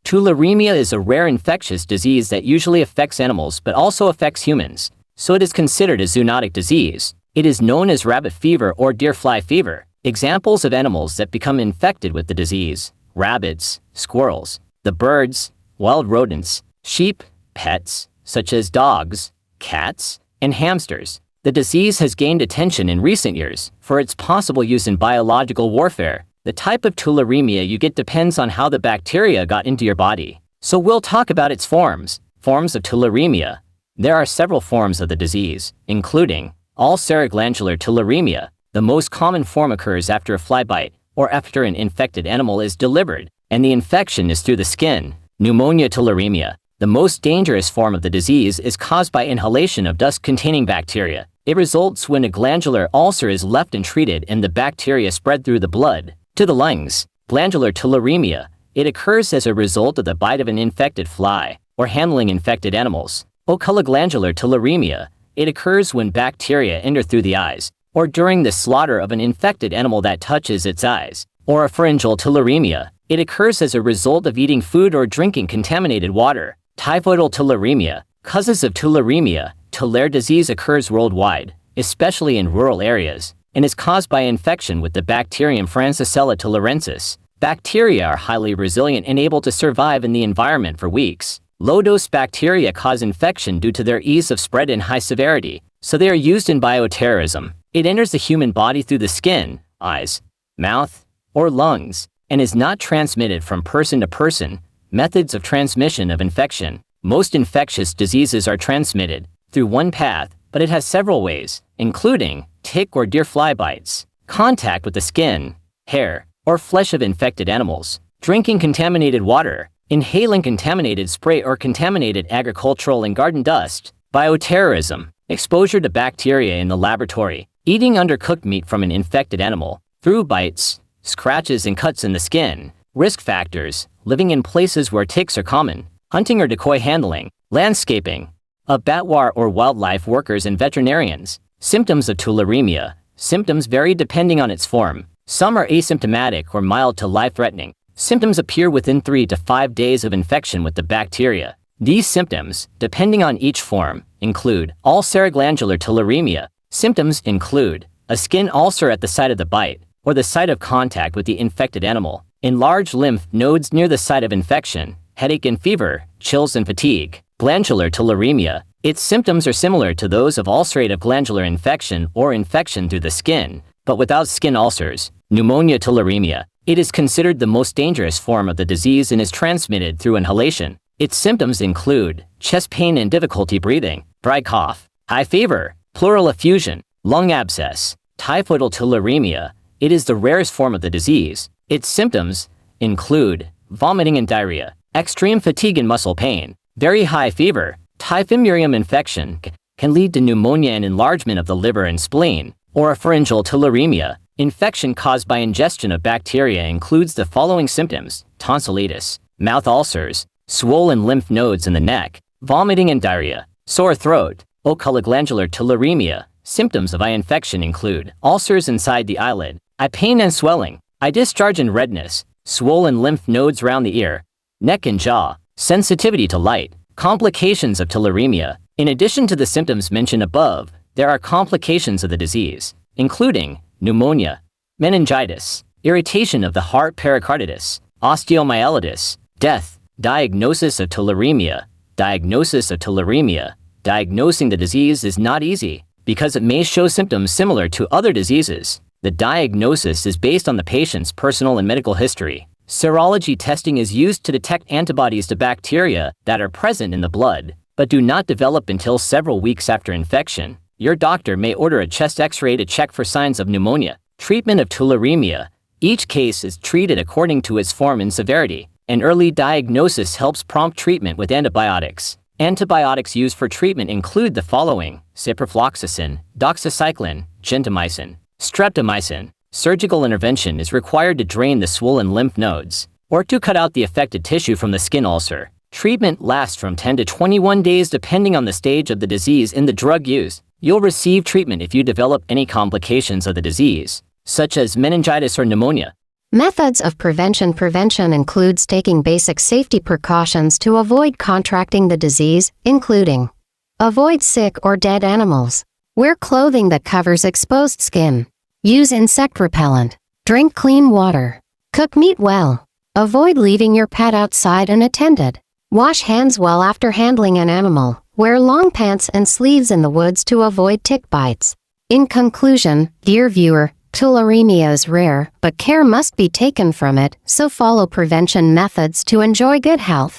Tularemia is a rare infectious disease that usually affects animals but also affects humans, so it is considered a zoonotic disease. It is known as rabbit fever or deer fly fever. Examples of animals that become infected with the disease: rabbits, squirrels, the birds, wild rodents, sheep, pets, such as dogs, cats, and hamsters. The disease has gained attention in recent years for its possible use in biological warfare. The type of tularemia you get depends on how the bacteria got into your body. So we'll talk about its forms. Forms of tularemia. There are several forms of the disease, including ulceroglandular tularemia. The most common form occurs after a fly bite or after an infected animal is delivered, and the infection is through the skin. Pneumonia tularemia. The most dangerous form of the disease is caused by inhalation of dust-containing bacteria. It results when a glandular ulcer is left untreated and the bacteria spread through the blood to the lungs. Glandular tularemia. It occurs as a result of the bite of an infected fly or handling infected animals. Oculoglandular tularemia. It occurs when bacteria enter through the eyes or during the slaughter of an infected animal that touches its eyes. Oropharyngeal tularemia. It occurs as a result of eating food or drinking contaminated water. Typhoidal tularemia. Causes of tularemia. Tular disease occurs worldwide, especially in rural areas, and is caused by infection with the bacterium Francisella tularensis. Bacteria are highly resilient and able to survive in the environment for weeks. Low-dose bacteria cause infection due to their ease of spread and high severity, so they are used in bioterrorism. It enters the human body through the skin, eyes, mouth, or lungs, and is not transmitted from person to person. Methods of transmission of infection. Most infectious diseases are transmitted through one path, but it has several ways, including tick or deer fly bites, contact with the skin, hair, or flesh of infected animals, drinking contaminated water, inhaling contaminated spray or contaminated agricultural and garden dust, bioterrorism, exposure to bacteria in the laboratory, eating undercooked meat from an infected animal, through bites, scratches and cuts in the skin. Risk factors: living in places where ticks are common, hunting or decoy handling, landscaping, abattoir or wildlife workers and veterinarians. Symptoms of tularemia. Symptoms vary depending on its form. Some are asymptomatic or mild to life-threatening. Symptoms appear within 3 to 5 days of infection with the bacteria. These symptoms, depending on each form, include ulceroglandular tularemia. Symptoms include a skin ulcer at the site of the bite or the site of contact with the infected animal, enlarged lymph nodes near the site of infection, headache and fever, chills and fatigue. Glandular tularemia. Its symptoms are similar to those of ulcerative glandular infection or infection through the skin, but without skin ulcers. Pneumonia tularemia. It is considered the most dangerous form of the disease and is transmitted through inhalation. Its symptoms include chest pain and difficulty breathing, dry cough, high fever, pleural effusion, lung abscess. Typhoidal tularemia. It is the rarest form of the disease. Its symptoms include vomiting and diarrhea, extreme fatigue and muscle pain, very high fever. Typhimurium infection can lead to pneumonia and enlargement of the liver and spleen. Oropharyngeal tularemia. Infection caused by ingestion of bacteria includes the following symptoms: tonsillitis, mouth ulcers, swollen lymph nodes in the neck, vomiting and diarrhea, sore throat. Oculoglandular tularemia. Symptoms of eye infection include ulcers inside the eyelid, eye pain and swelling, eye discharge and redness, swollen lymph nodes around the ear, neck and jaw, sensitivity to light. Complications of tularemia. In addition to the symptoms mentioned above, there are complications of the disease, including pneumonia, meningitis, irritation of the heart, pericarditis, osteomyelitis, death. Diagnosis of tularemia. Diagnosis of tularemia. Diagnosing the disease is not easy because it may show symptoms similar to other diseases. The diagnosis is based on the patient's personal and medical history. Serology testing is used to detect antibodies to bacteria that are present in the blood, but do not develop until several weeks after infection. Your doctor may order a chest X-ray to check for signs of pneumonia. Treatment of tularemia. Each case is treated according to its form and severity. An early diagnosis helps prompt treatment with antibiotics. Antibiotics used for treatment include the following: ciprofloxacin, doxycycline, gentamicin, streptomycin. Surgical intervention is required to drain the swollen lymph nodes or to cut out the affected tissue from the skin ulcer. Treatment lasts from 10 to 21 days depending on the stage of the disease and the drug used. You'll receive treatment if you develop any complications of the disease, such as meningitis or pneumonia. Methods of prevention. Prevention includes taking basic safety precautions to avoid contracting the disease, including avoid sick or dead animals, wear clothing that covers exposed skin, use insect repellent, drink clean water, cook meat well, avoid leaving your pet outside unattended, wash hands well after handling an animal, wear long pants and sleeves in the woods to avoid tick bites. In conclusion, dear viewer, tularemia is rare, but care must be taken from it, so follow prevention methods to enjoy good health.